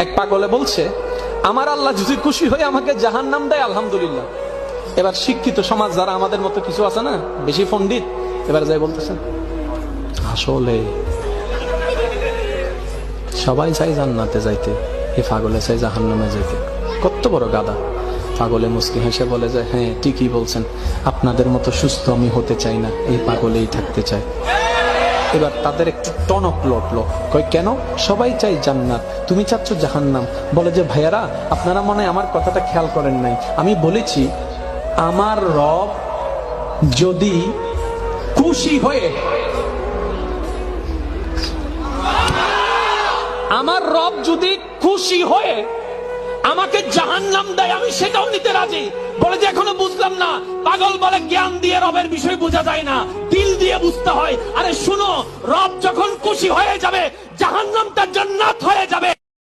এক পাগলে বলছে, আমার আল্লাহ যদি খুশি হয়ে আমাকে জাহান্নাম দেয় আলহামদুলিল্লাহ। এবার শিক্ষিত সমাজ যারা আমাদের মতো কিছু আছে না, বেশি পণ্ডিত, এবার যাই বলতেছেন আসলে সবাই চাই জান্নাতে যাইতে, এই পাগলে চাই জাহান্নামে যাইতে। কত বড় গাদা। পাগলে মুস্কি হেসে বলে যে, হ্যাঁ ঠিকই বলছেন, আপনাদের মতো সুস্থ আমি হতে চাই না, এই পাগলেই থাকতে চাই। এবার তাদের একটু টনক লটলো, কই কেন? সবাই চাই জান্নাত, তুমি চাচ্ছ জাহান্নাম। বলে যে, ভাইয়ারা আপনারা মনে হয় আমার কথাটা খেয়াল করেন নাই, আমি বলেছি আমার রব যদি খুশি হয়ে, আমার রব যদি খুশি হয়ে আমাকে জাহান্নাম দেয় আমি সেটাও নিতে রাজি। বলে যে এখনো বুঝলাম না। পাগল বলে জ্ঞান দিয়ে রবের বিষয় বোঝা যায় না, দিল দিয়ে বুঝতে হয়। আরে শুনো, রব যখন খুশি হয়ে যাবে জাহান্নামটা জান্নাত হয়ে যাবে।